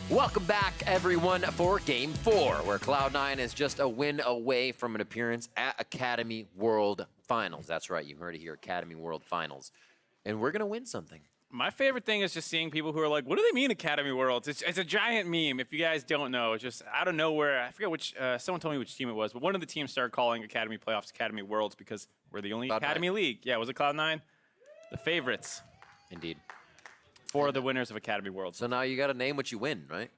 Welcome back, everyone, for Game 4, where Cloud9 is just a win away from an appearance at Academy World Finals. That's right, you heard it here, Academy World Finals. And we're going to win something. My favorite thing is just seeing people who are like, what do they mean Academy Worlds? It's a giant meme. If you guys don't know, it's just out of nowhere. I forget which, someone told me which team it was, but one of the teams started calling Academy Playoffs Academy Worlds because we're the only Academy League. Yeah, was it Cloud9? The favorites. Indeed. For the winners of Academy Worlds. So now you got to name what you win, right?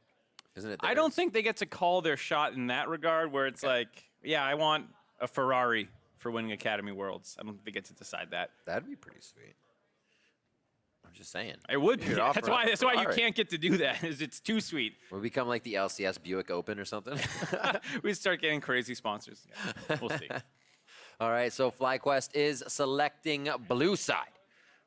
Isn't it? I don't think they get to call their shot in that regard where it's like, yeah, I want a Ferrari for winning Academy Worlds. I don't think they get to decide that. That'd be pretty sweet. I'm just saying. It would be. That's why you can't get to do that. Is it's too sweet. We'll become like the LCS Buick Open or something. We start getting crazy sponsors. Yeah, we'll see. All right, so FlyQuest is selecting blue side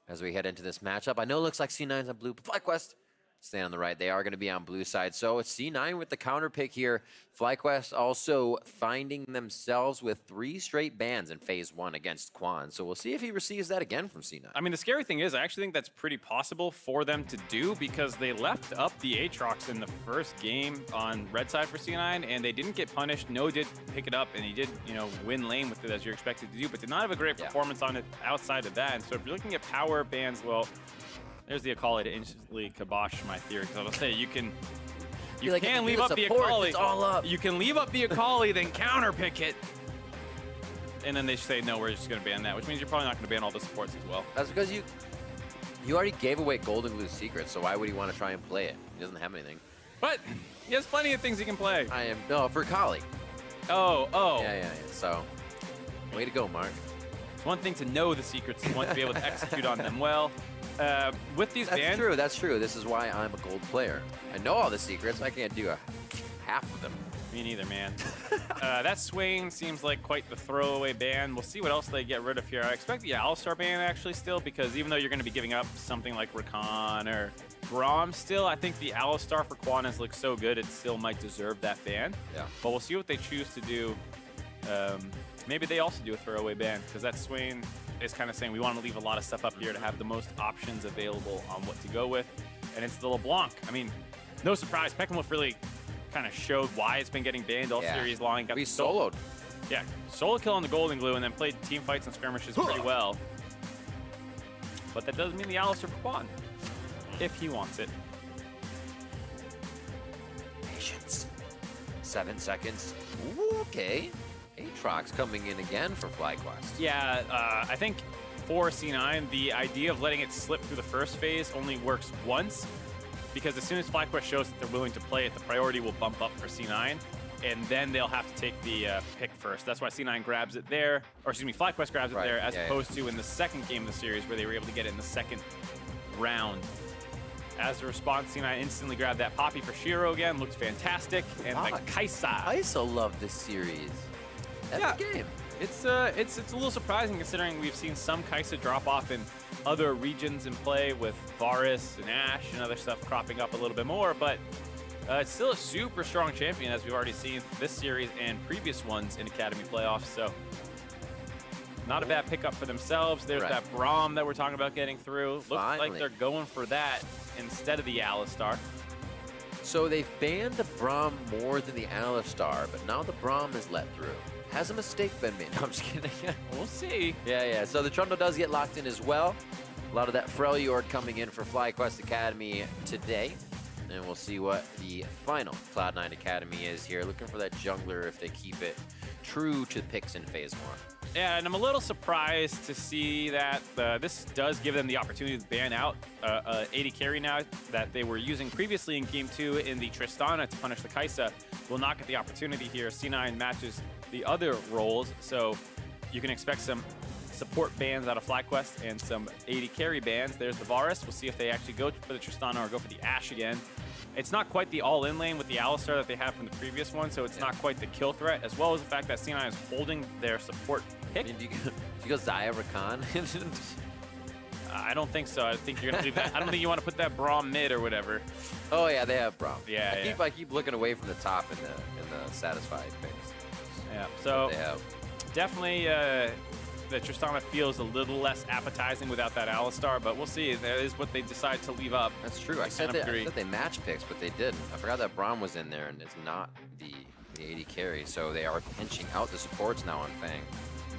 as we head into this matchup. I know it looks like C9's on blue, but FlyQuest stay on the right. They are going to be on blue side. So it's C9 with the counter pick here. FlyQuest also finding themselves with 3 straight bans in phase 1 against Quan. So we'll see if he receives that again from C9. I mean, the scary thing is I actually think that's pretty possible for them to do because they left up the Aatrox in the first game on red side for C9 and they didn't get punished. No did pick it up and he did, win lane with it as you're expected to do, but did not have a great performance on it outside of that. And so if you're looking at power bans, well, there's the Akali to instantly kibosh my theory. Because I will say you can leave up the Akali. It's all up. You can leave up the Akali, then counter pick it, and then they say no, we're just going to ban that, which means you're probably not going to ban all the supports as well. That's because you already gave away Golden Glue's secret, so why would he want to try and play it? He doesn't have anything. But he has plenty of things he can play. No, for Akali. Oh. Yeah. So, way to go, Mark. It's one thing to know the secrets and one to be able to execute on them well. With these bans, That's true. This is why I'm a gold player. I know all the secrets. I can't do half of them. Me neither, man. That Swain seems like quite the throwaway ban. We'll see what else they get rid of here. I expect the Alistar ban actually still, because even though you're going to be giving up something like Rakan or Braum still, I think the Alistar for Quan has looked so good it still might deserve that ban. Yeah. But we'll see what they choose to do. Maybe they also do a throwaway ban, because that Swain is kind of saying we want to leave a lot of stuff up here to have the most options available on what to go with. And it's the LeBlanc. I mean, no surprise. Peckhamwolf really kind of showed why it's been getting banned all series long. We soloed. Yeah, solo kill on the Golden Glue and then played team fights and skirmishes pretty well. But that doesn't mean the Alistar for Quan, if he wants it. Patience. 7 seconds. Ooh, okay. Aatrox coming in again for FlyQuest. Yeah, I think for C9, the idea of letting it slip through the first phase only works once, because as soon as FlyQuest shows that they're willing to play it, the priority will bump up for C9, and then they'll have to take the pick first. That's why C9 grabs it there, or excuse me, FlyQuest grabs it there, as opposed to in the second game of the series where they were able to get it in the second round. As a response, C9 instantly grabbed that Poppy for Shiro again, looked fantastic, and the Kai'Sa. I also love this series. Every game. It's a little surprising considering we've seen some Kai'Sa drop off in other regions in play with Varus and Ashe and other stuff cropping up a little bit more, but it's still a super strong champion as we've already seen this series and previous ones in Academy playoffs, so not a bad pickup for themselves. There's that Braum that we're talking about getting through. Looks like they're going for that instead of the Alistar. So they've banned the Braum more than the Alistar, but now the Braum is let through. Has a mistake been made? No, I'm just kidding. We'll see. Yeah. So the Trundle does get locked in as well. A lot of that Freljord coming in for FlyQuest Academy today. And we'll see what the final Cloud9 Academy is here. Looking for that jungler if they keep it true to picks in phase 1. Yeah, and I'm a little surprised to see that this does give them the opportunity to ban out AD carry now that they were using previously in Game 2 in the Tristana to punish the Kai'Sa. Will not get the opportunity here. C9 matches the other roles, so you can expect some support bans out of FlyQuest and some AD carry bans. There's the Varus. We'll see if they actually go for the Tristana or go for the Ashe again. It's not quite the all-in lane with the Alistar that they had from the previous one, so it's not quite the kill threat, as well as the fact that C9 is holding their support pick. I mean, do you go Xayah Rakan? I don't think so. I think you're gonna do that. I don't think you want to put that Braum mid or whatever. Oh yeah, they have Braum. Yeah, I keep looking away from the top in the satisfied picks. Yeah. So definitely the Tristana feels a little less appetizing without that Alistar, but we'll see. That is what they decide to leave up. That's true. I said they match picks, but they didn't. I forgot that Braum was in there, and it's not the AD carry, so they are pinching out the supports now on Fang.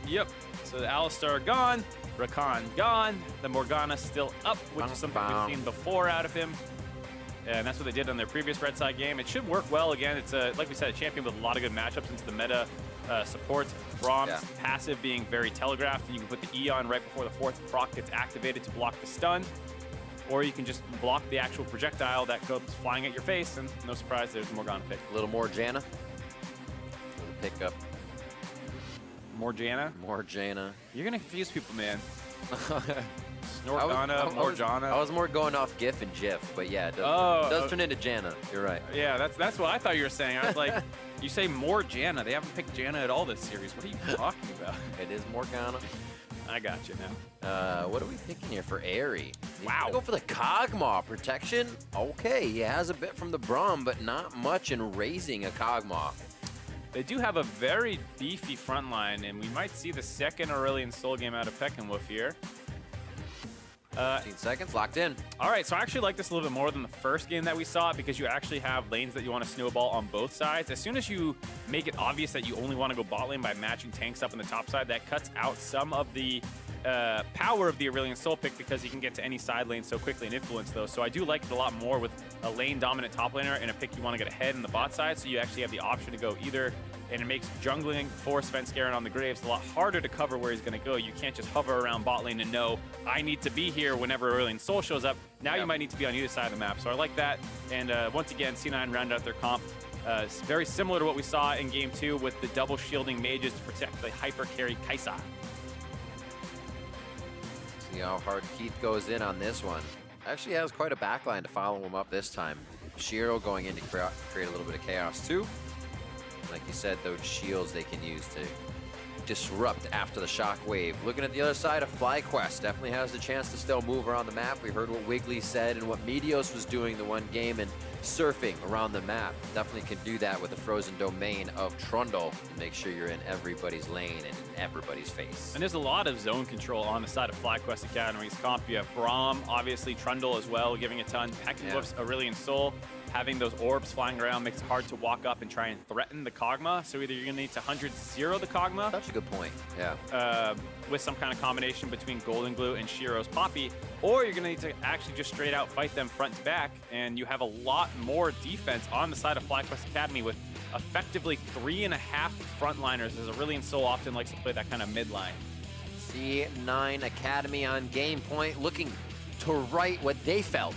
Yep. So the Alistar gone, Rakan gone, the Morgana still up, which is something we've seen before out of him. And that's what they did on their previous red side game. It should work well. Again, it's like we said, a champion with a lot of good matchups into the meta supports. Braum's passive being very telegraphed, and you can put the Eon right before the 4th proc gets activated to block the stun. Or you can just block the actual projectile that goes flying at your face, and no surprise, there's the Morgana pick. A little more Janna. Pick up. More Janna? More Janna. You're going to confuse people, man. Snorgana, Morgana. I was more going off GIF and GIF, but yeah, it does turn into Janna. You're right. Yeah, that's what I thought you were saying. I was like, you say more Janna. They haven't picked Janna at all this series. What are you talking about? It is Morgana. I got you now. What are we thinking here for Airy? Wow. Go for the Kog'Maw protection. Okay, he has a bit from the Braum, but not much in raising a Kog'Maw. They do have a very beefy front line, and we might see the second Aurelion Sol game out of Peckinwolf here. 15 seconds, locked in. All right, so I actually like this a little bit more than the first game that we saw because you actually have lanes that you want to snowball on both sides. As soon as you make it obvious that you only want to go bot lane by matching tanks up on the top side, that cuts out some of the power of the Aurelion Sol pick because he can get to any side lane so quickly and influence those. So I do like it a lot more with a lane-dominant top laner and a pick you want to get ahead in the bot side, so you actually have the option to go either, and it makes jungling for Svenskeren on the Graves a lot harder to cover where he's going to go. You can't just hover around bot lane and know, I need to be here whenever Aurelion Sol shows up. Now you might need to be on either side of the map, so I like that. And once again, C9 rounded out their comp. It's very similar to what we saw in Game 2 with the double shielding mages to protect the hyper carry Kai'Sa. See how hard Keith goes in on this one. Actually has quite a backline to follow him up this time. Shiro going in to create a little bit of chaos too. Like you said, those shields they can use to disrupt after the shockwave. Looking at the other side of FlyQuest, definitely has the chance to still move around the map. We heard what Wiggly said and what Meteos was doing the one game, and surfing around the map. Definitely can do that with the frozen domain of Trundle. Make sure you're in everybody's lane and in everybody's face. And there's a lot of zone control on the side of FlyQuest Academy's comp. You have Braum, obviously Trundle as well, giving a ton. Peckinwolf's Aurelion Sol. Having those orbs flying around makes it hard to walk up and try and threaten the Kog'Maw. So either you're going to need to 100-0 the Kog'Maw. That's a good point, yeah. With some kind of combination between Golden Glue and Shiro's Poppy, or you're going to need to actually just straight out fight them front to back, and you have a lot more defense on the side of FlyQuest Academy with effectively 3.5 frontliners, as Aurelion Sol often likes to play that kind of mid line. C9 Academy on game point, looking to right what they felt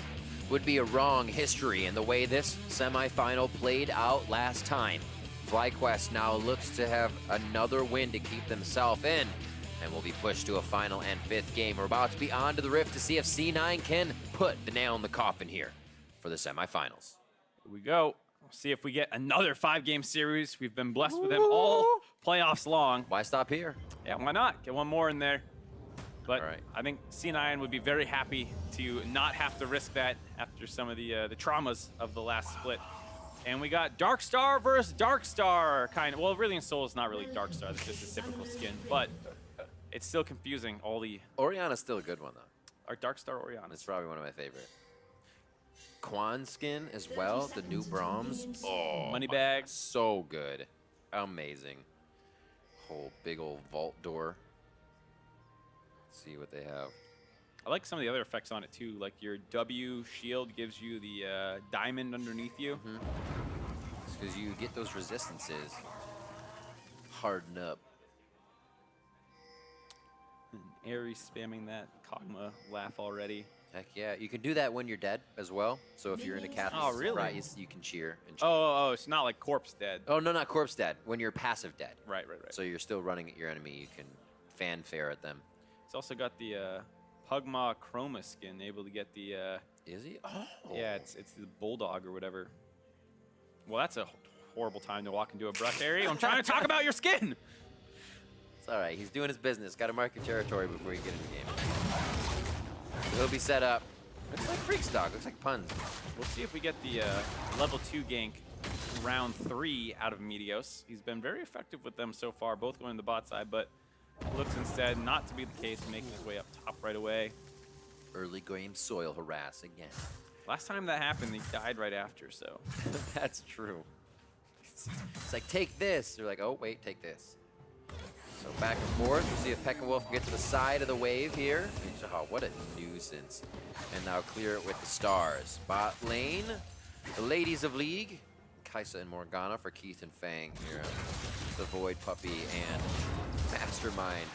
would be a wrong history in the way this semifinal played out last time. FlyQuest now looks to have another win to keep themselves in, and will be pushed to a final and 5th game. We're about to be on to the Rift to see if C9 can put the nail in the coffin here for the semifinals. Here we go. We'll see if we get another 5-game series. We've been blessed with them all playoffs long. Why stop here? Yeah, why not? Get one more in there. But right. I think C9 would be very happy to not have to risk that after some of the traumas of the last split. And we got Darkstar versus Darkstar, kind of. Well, Aurelion Sol is not really Darkstar. That's just a typical skin. But it's still confusing. All the Orianna's still a good one, though. Our Darkstar Orianna. It's probably one of my favorite. Quan skin as well, the new Brahms. Oh, Moneybag. So good. Amazing. Whole big old vault door. Let's see what they have. I like some of the other effects on it too. Like your W shield gives you the diamond underneath you. Because you get those resistances. Harden up. And Airy spamming that Kog'Maw laugh already. Heck yeah. You can do that when you're dead as well. So if you're in a Catholic surprise, you can cheer and cheer. Oh, it's not like corpse dead. Oh, no, not corpse dead. When you're passive dead. Right. So you're still running at your enemy. You can fanfare at them. It's also got the Pugma Chroma skin, able to get the... Is he? Oh. Yeah, it's the Bulldog or whatever. Well, that's a horrible time to walk into a brush area. I'm trying to talk about your skin! It's all right. He's doing his business. Got to mark your territory before you get in the game. He'll be set up. Looks like Freak's Dog. Looks like puns. We'll see if we get the level 2 gank round 3 out of Meteos. He's been very effective with them so far, both going to the bot side, but looks instead not to be the case, making his way up top right away. Early game soil harass again. Last time that happened, he died right after, so. That's true. It's like, take this. They're like, oh, wait, take this. So back and forth. We'll see if Peckinwolf can get to the side of the wave here. Oh, what a nuisance. And now clear it with the stars. Bot lane, the ladies of League. Kai'Sa and Morgana for Keith and Fang here. The Void Puppy and Mastermind.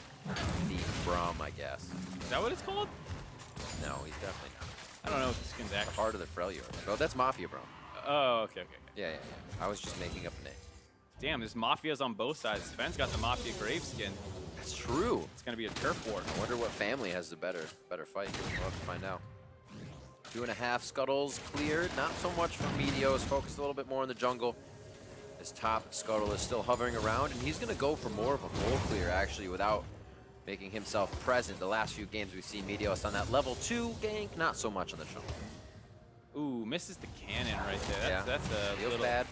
The Braum, I guess. Is that what it's called? No, he's definitely not. I don't know if the skin's The actually. Heart of the Freljord. Oh, that's Mafia Braum. Oh, okay. Yeah. I was just making up a name. Damn, there's Mafia's on both sides. Sven's got the Mafia Grave skin. That's true. It's gonna be a turf war. I wonder what family has the better fight. We'll have to find out. 2.5 scuttles cleared. Not so much from Meteos. Focused a little bit more in the jungle. His top scuttle is still hovering around, and he's going to go for more of a full clear, actually, without making himself present. The last few games we've seen Meteos on that level 2 gank, not so much on the jungle. Ooh, misses the cannon right there. That's a Feels little bad.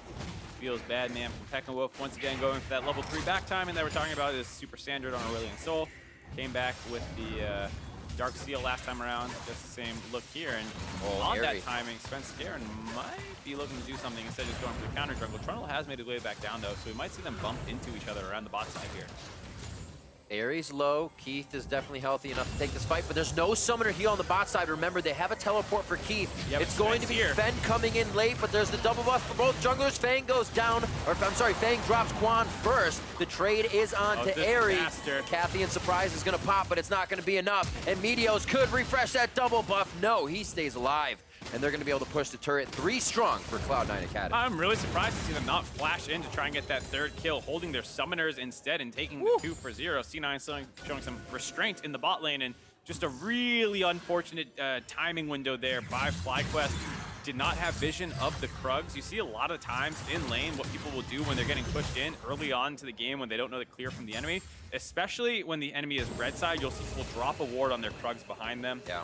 Feels bad, man, from Peckinwolf. Once again, going for that level 3 back timing that we're talking about is super standard on Aurelion Sol. Came back with the Dark Seal last time around. Just the same look here. And on Airy. that timing, Spence Garen might be looking to do something instead of just going for the counter jungle. Trundle has made his way back down, though, so we might see them bump into each other around the bot side here. Ares low. Keith is definitely healthy enough to take this fight, but there's no summoner heal on the bot side. Remember, they have a teleport for Keith. Yep, It's going to be here. Fen coming in late, but there's the double buff for both junglers. Fang goes down, or I'm sorry, Fang drops Quan first. The trade is on to Ares. disaster. Cathian Surprise is going to pop, but it's not going to be enough. And Meteos could refresh that double buff. No, he stays alive. And they're going to be able to push the turret 3 strong for Cloud9 Academy. I'm really surprised to see them not flash in to try and get that third kill, holding their summoners instead and taking the 2 for 0. C9 showing some restraint in the bot lane, and just a really unfortunate timing window there by FlyQuest. Did not have vision of the Krugs. You see a lot of times in lane what people will do when they're getting pushed in early on to the game when they don't know the clear from the enemy, especially when the enemy is red side. You'll see people drop a ward on their Krugs behind them. Yeah.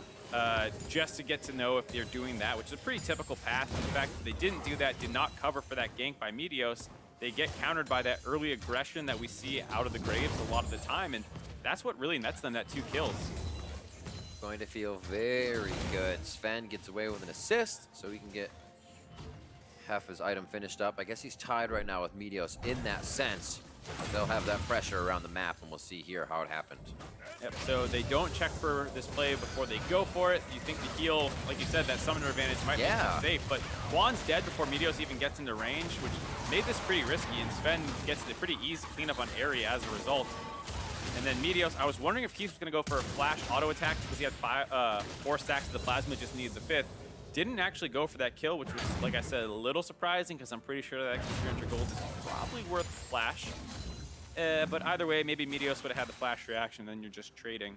Just to get to know if they're doing that, which is a pretty typical path. In fact, they didn't do that, did not cover for that gank by Meteos. They get countered by that early aggression that we see out of the Graves a lot of the time, and that's what really nets them that 2 kills. Going to feel very good. Sven gets away with an assist, so he can get half his item finished up. I guess he's tied right now with Meteos in that sense. But they'll have that pressure around the map, and we'll see here how it happened. Yep, so they don't check for this play before they go for it. You think the heal, like you said, that summoner advantage might be safe, but Juan's dead before Meteos even gets into range, which made this pretty risky, and Sven gets a pretty easy cleanup on Aerie as a result. And then Meteos, I was wondering if Keith was going to go for a flash auto attack because he had 4 stacks of the plasma, just needed the 5th. Didn't actually go for that kill, which was, like I said, a little surprising because I'm pretty sure that 300 gold is probably worth flash. But either way, maybe Meteos would have had the flash reaction, then you're just trading.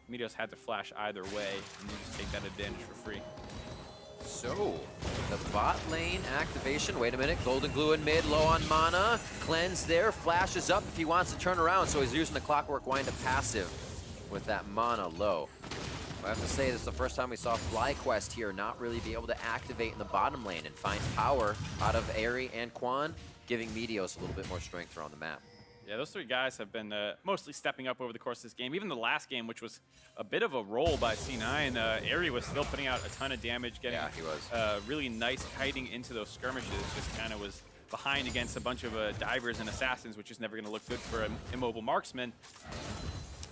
Meteos had to flash either way, and you just take that advantage for free. So, the bot lane activation. Wait a minute. Golden Glue in mid, low on mana. Cleanse there, flashes up if he wants to turn around, so he's using the Clockwork Wind to passive with that mana low. I have to say, this is the first time we saw FlyQuest here not really be able to activate in the bottom lane and find power out of Aerie and Quan, giving Meteos a little bit more strength around the map. Yeah, those 3 guys have been mostly stepping up over the course of this game. Even the last game, which was a bit of a roll by C9, Aerie was still putting out a ton of damage, getting he was. Really nice kiting into those skirmishes. Just kind of was behind against a bunch of divers and assassins, which is never going to look good for an immobile marksman.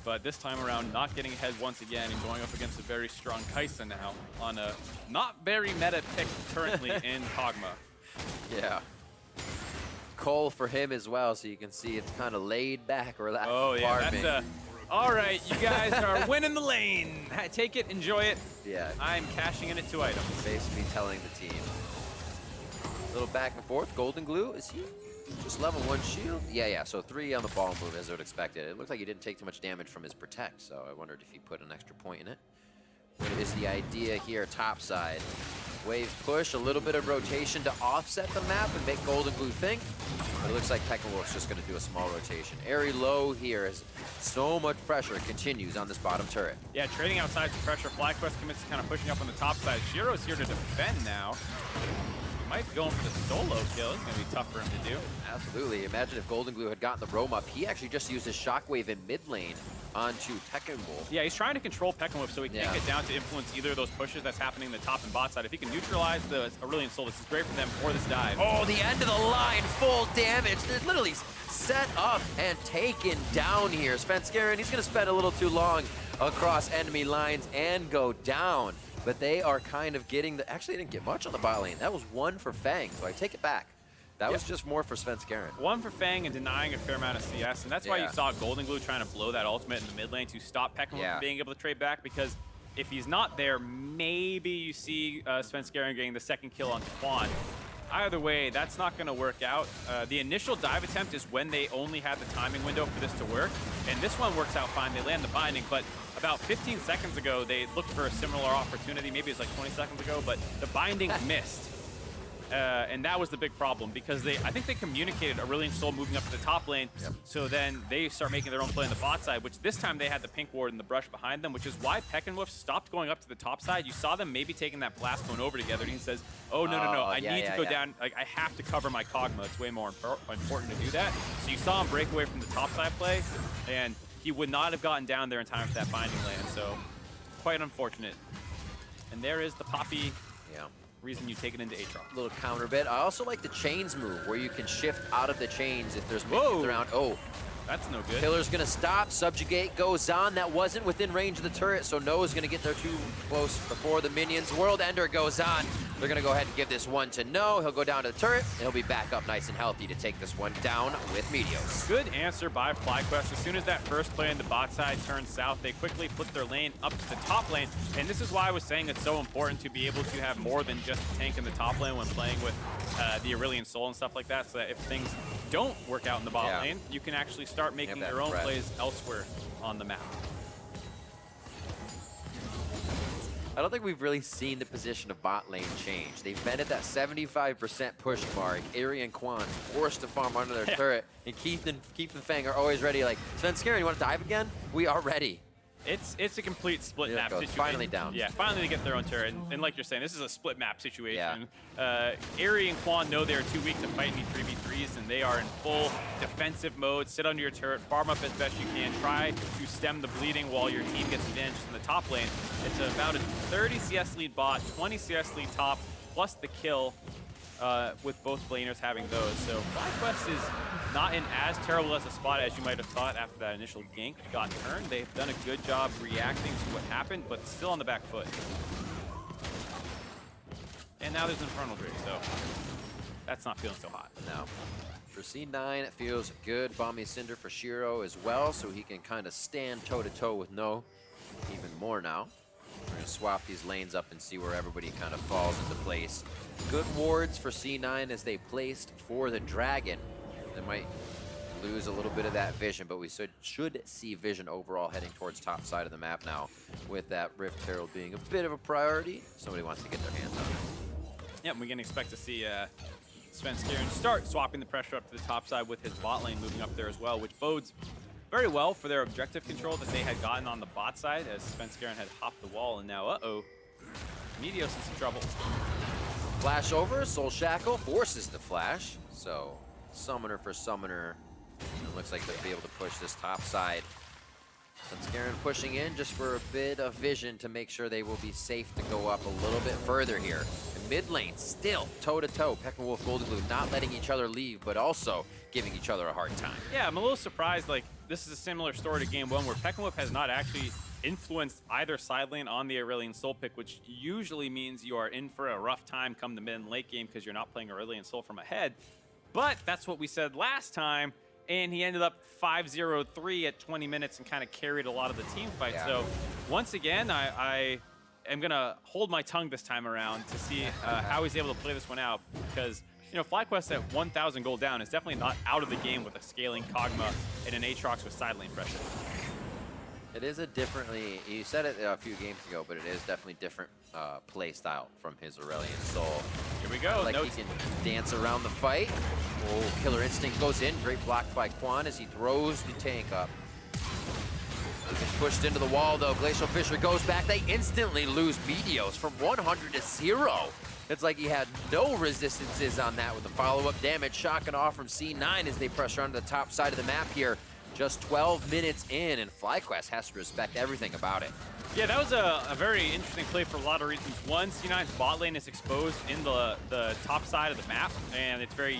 But this time around, not getting ahead once again and going up against a very strong Kai'Sa now on a not very meta pick currently in Kog'Maw. Yeah. Cole for him as well, so you can see it's kind of laid back or that Oh yeah, farming. that's all right, you guys are winning the lane. Take it, enjoy it. Yeah, I'm cashing in at 2 items. basically telling the team. A little back and forth. Golden Glue, is he just level 1 shield? Yeah, so 3 on the ball move as I would expect it. It looked like he didn't take too much damage from his protect, so I wondered if he put an extra point in it. What is the idea here, top side? Wave push, a little bit of rotation to offset the map and make Golden Glue think. But it looks like Peckinwolf's just going to do a small rotation. Aerie low here as so much pressure continues on this bottom turret. Yeah, trading outside some pressure. FlyQuest commits to kind of pushing up on the top side. Shiro's here to defend now. Might be going for the solo kill. It's going to be tough for him to do. Absolutely. Imagine if Golden Glue had gotten the roam up. He actually just used his Shockwave in mid lane onto Tekkenwolf. Yeah, he's trying to control Pekkenwolf so he can't get down to influence either of those pushes that's happening in the top and bot side. If he can neutralize the Aurelion Sol, this is great for them for this dive. Oh, the end of the line, full damage. They're literally set up and taken down here. Svenskeren, he's going to spend a little too long across enemy lines and go down. But they are kind of getting the... Actually, they didn't get much on the bot lane. That was one for Fang, so I take it back. That was just more for Svenskeren. One for Fang and denying a fair amount of CS, and that's why you saw Golden Glue trying to blow that ultimate in the mid lane to stop Pekkenwolf from being able to trade back, because if he's not there, maybe you see Svenskeren getting the second kill on Quan. Either way, that's not going to work out. The initial dive attempt is when they only had the timing window for this to work, and this one works out fine. They land the binding, but about 15 seconds ago, they looked for a similar opportunity. Maybe it was like 20 seconds ago, but the binding missed. And that was the big problem, because I think they communicated Aurelion Sol moving up to the top lane, so then they start making their own play on the bot side, which this time they had the pink ward and the brush behind them, which is why Pekkenwolf stopped going up to the top side. You saw them maybe taking that blast going over together, and he says, oh, no, I need to go down. Like, I have to cover my Kog'Maw. It's way more important to do that. So you saw him break away from the top side play, and he would not have gotten down there in time for that binding land, so quite unfortunate. And there is the Poppy. Reason you take it into Aatrox. Little counter bit. I also like the chains move, where you can shift out of the chains if there's minions around. Oh, that's no good. Killer's gonna stop. Subjugate goes on. That wasn't within range of the turret, so Noah's gonna get there too close before the minions. World Ender goes on. They're gonna go ahead and give this one to No. He'll go down to the turret, and he'll be back up nice and healthy to take this one down with Meteos. Good answer by FlyQuest. As soon as that first play on the bot side turned south, they quickly flipped their lane up to the top lane. And this is why I was saying it's so important to be able to have more than just a tank in the top lane when playing with the Aurelion Sol and stuff like that, so that if things don't work out in the bot lane, you can actually start making your own plays elsewhere on the map. I don't think we've really seen the position of bot lane change. They've been at that 75% push mark. Ari and Quan forced to farm under their turret, and Keith and Fang are always ready. Like, Svenskeren, you want to dive again? We are ready. It's a complete split map situation. Finally down. Yeah, finally they get their own turret. And like you're saying, this is a split map situation. Ari and Quan know they're too weak to fight any 3v3s, and they are in full defensive mode. Sit under your turret, farm up as best you can, try to stem the bleeding while your team gets advantage in the top lane. It's about a 30 CS lead bot, 20 CS lead top, plus the kill. With both laners having those. So FlyQuest is not in as terrible as a spot as you might have thought after that initial gank got turned. They've done a good job reacting to what happened, but still on the back foot. And now there's Infernal Drake, so that's not feeling so hot. No. For C9, it feels good. Bomby Cinder for Shiro as well, so he can kind of stand toe-to-toe with No even more now. We're going to swap these lanes up and see where everybody kind of falls into place. Good wards for C9 as they placed for the Dragon. They might lose a little bit of that vision, but we should see vision overall heading towards top side of the map now, with that Rift Herald being a bit of a priority. Somebody wants to get their hands on it. Yep, we can expect to see Svenskeren start swapping the pressure up to the top side with his bot lane moving up there as well, which bodes very well for their objective control that they had gotten on the bot side as Svenskeren had hopped the wall, and now, Meteos in some trouble. Flash over, Soul Shackle forces the flash, so Summoner for Summoner. It looks like they'll be able to push this top side. Svenskeren pushing in just for a bit of vision to make sure they will be safe to go up a little bit further here. And mid lane, still toe-to-toe. Pekkenwolf, Golden Glue not letting each other leave, but also giving each other a hard time. Yeah, I'm a little surprised. Like, this is a similar story to Game 1 where Pekkenwolf has not actually influenced either side lane on the Aurelion Sol pick, which usually means you are in for a rough time come the mid and late game because you're not playing Aurelion Sol from ahead. But that's what we said last time, and he ended up 5-0-3 at 20 minutes and kind of carried a lot of the team fight. So once again, I am going to hold my tongue this time around to see how he's able to play this one out, because FlyQuest at 1,000 gold down is definitely not out of the game with a scaling Kog'Maw and an Aatrox with side lane pressure. It is a differently, you said it a few games ago, but it is definitely different play style from his Aurelion Sol. Here we go. Like he can dance around the fight. Oh, Killer Instinct goes in. Great block by Quan as he throws the tank up. He gets pushed into the wall though. Glacial Fissure goes back. They instantly lose Meteos from 100 to 0. It's like he had no resistances on that with the follow-up damage. Shocking off from C9 as they pressure onto the top side of the map here. Just 12 minutes in, and FlyQuest has to respect everything about it. Yeah, that was a very interesting play for a lot of reasons. One, C9's bot lane is exposed in the top side of the map, and it's very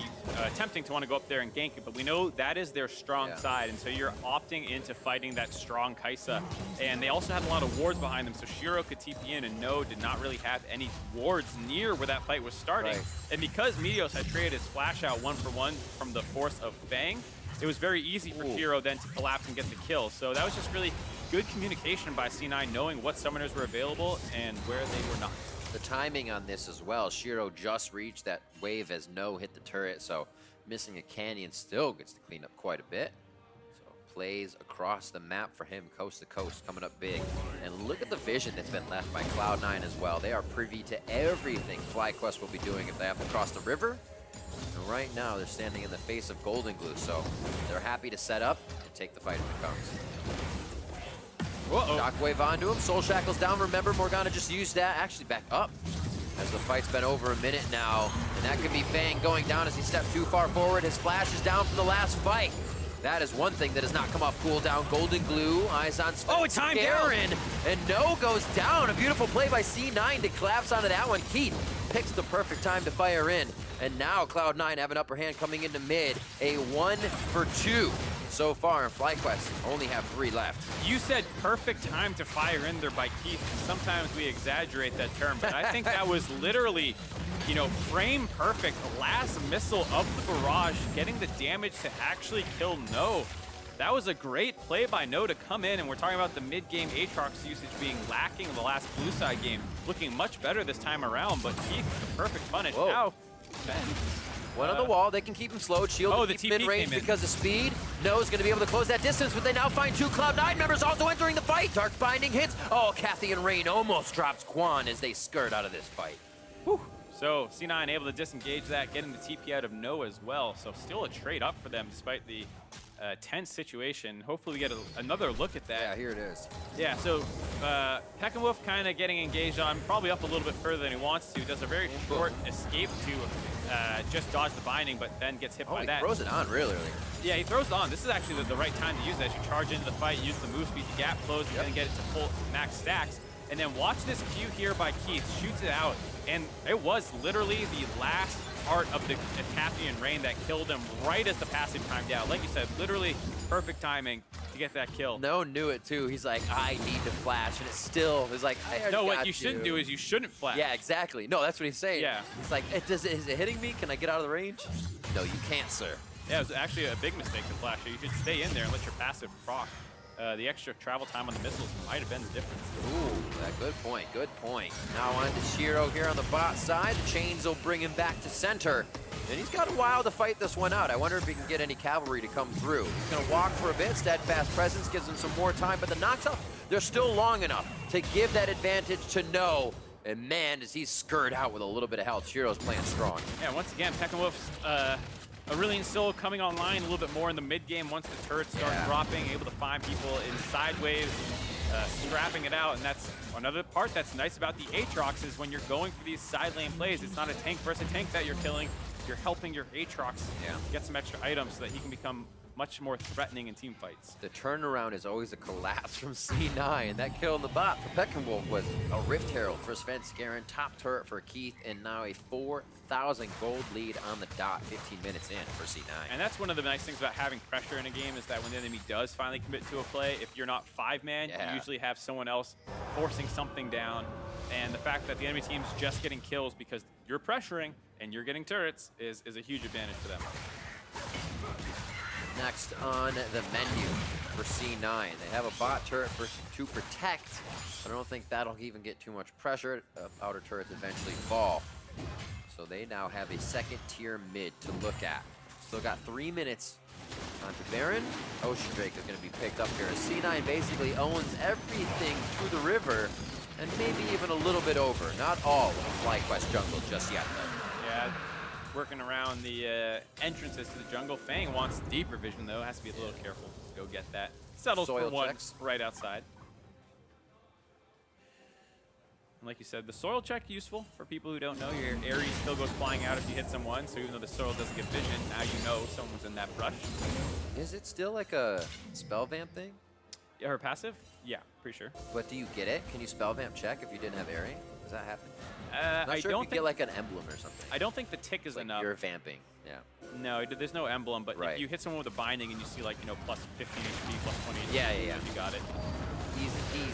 tempting to want to go up there and gank it, but we know that is their strong side, and so you're opting into fighting that strong Kai'Sa. And they also had a lot of wards behind them, so Shiro could TP in, and No did not really have any wards near where that fight was starting. Right. And because Meteos had traded his flash out 1-for-1 from the force of Fang, it was very easy for Shiro then to collapse and get the kill. So that was just really good communication by C9, knowing what summoners were available and where they were not. The timing on this as well. Shiro just reached that wave as No hit the turret, so missing a canyon still gets to clean up quite a bit. So plays across the map for him, coast to coast, coming up big. And look at the vision that's been left by Cloud9 as well. They are privy to everything FlyQuest will be doing if they have to cross the river. And right now, they're standing in the face of Golden Glue, so they're happy to set up and take the fight if it comes. Shockwave onto him, Soul Shackles down. Remember, Morgana just used that, actually back up, as the fight's been over a minute now. And that could be Fang going down as he stepped too far forward. His flash is down from the last fight. That is one thing that has not come off cooldown. Golden Glue, eyes on Garen, and No goes down. A beautiful play by C9 to collapse onto that one. Keith picks the perfect time to fire in. And now Cloud9 have an upper hand coming into mid. A 1-for-2 so far, and FlyQuest only have 3 left. You said perfect time to fire in there by Keith. Sometimes we exaggerate that term, but I think that was literally, you know, frame perfect. The last missile of the barrage, getting the damage to actually kill No. That was a great play by No to come in, and we're talking about the mid-game Aatrox usage being lacking in the last blue side game. Looking much better this time around, but Keith, the perfect punish. Whoa. Now, One on the wall, they can keep him slowed. Shield the keep TP mid-range came in. because of speed. No's gonna be able to close that distance, but they now find 2 Cloud9 members also entering the fight. Dark Binding hits. Oh, Kathy and Rain almost drops Quan as they skirt out of this fight. Whew. So C9 able to disengage that, getting the TP out of No as well. So still a trade up for them despite the tense situation. Hopefully we get another look at that. Yeah, here it is. Yeah, so Peckenwolf kind of getting engaged on, probably up a little bit further than he wants to. Does a very short escape to just dodge the binding, but then gets hit by that. He throws it on really early. Yeah, he throws it on. This is actually the right time to use that. You charge into the fight, use the move speed to gap close, and then get it to full max stacks. And then watch this Q here by Keith, shoots it out. And it was literally the last part of the Kathy and Rain that killed him right as the passive timed out. Like you said, literally perfect timing to get that kill. No knew it too. He's like, I need to flash, and it still was like, I already No, what got you shouldn't do is you shouldn't flash. Yeah, exactly. No, that's what he's saying. Yeah. He's like, is it hitting me? Can I get out of the range? No, you can't, sir. Yeah, it was actually a big mistake to flash. You should stay in there and let your passive proc. The extra travel time on the missiles might have been the difference. Ooh, good point, good point. Now on to Shiro here on the bot side. The chains will bring him back to center. And he's got a while to fight this one out. I wonder if he can get any cavalry to come through. He's gonna walk for a bit. Steadfast presence gives him some more time, but the knocks up, they're still long enough to give that advantage to No. And man, does he skirt out with a little bit of health. Shiro's playing strong. Yeah, once again, Peckenwolf's Aurelion still coming online a little bit more in the mid game once the turrets start dropping, able to find people in sideways, scrapping it out. And that's another part that's nice about the Aatrox is when you're going for these side lane plays, it's not a tank versus a tank that you're killing. You're helping your Aatrox get some extra items so that he can become much more threatening in team fights. The turnaround is always a collapse from C9. That kill in the bot for Peckenwolf was a Rift Herald for Sven Garen, top turret for Keith, and now a 4,000 gold lead on the dot, 15 minutes in for C9. And that's one of the nice things about having pressure in a game is that when the enemy does finally commit to a play, if you're not 5-man, you usually have someone else forcing something down. And the fact that the enemy team's just getting kills because you're pressuring and you're getting turrets is a huge advantage for them. Next on the menu for C9, they have a bot turret to protect. I don't think that'll even get too much pressure. Outer turrets eventually fall. So they now have a second tier mid to look at. Still got 3 minutes onto Baron. Ocean Drake is going to be picked up here. C9 basically owns everything to the river and maybe even a little bit over. Not all of FlyQuest jungle just yet, though. Yeah. Working around the entrances to the jungle. Fang wants deeper vision, though. Has to be a little careful to go get that. Settles Soil for one checks. right outside. And like you said, the soil check useful for people who don't know. Your Ares still goes flying out if you hit someone, so even though the soil doesn't get vision, now you know someone's in that brush. Is it still like a spell vamp thing? Yeah, her passive? Yeah, pretty sure. But do you get it? Can you spell vamp check if you didn't have airing? Does that happen? Not I sure don't if you think get like an emblem or something. I don't think the tick is Like enough. you're vamping. Yeah. No, there's no emblem, but Right. if you hit someone with a binding and you see like, you know, plus 15 HP, plus 20 HP, Yeah. you got it. Easy.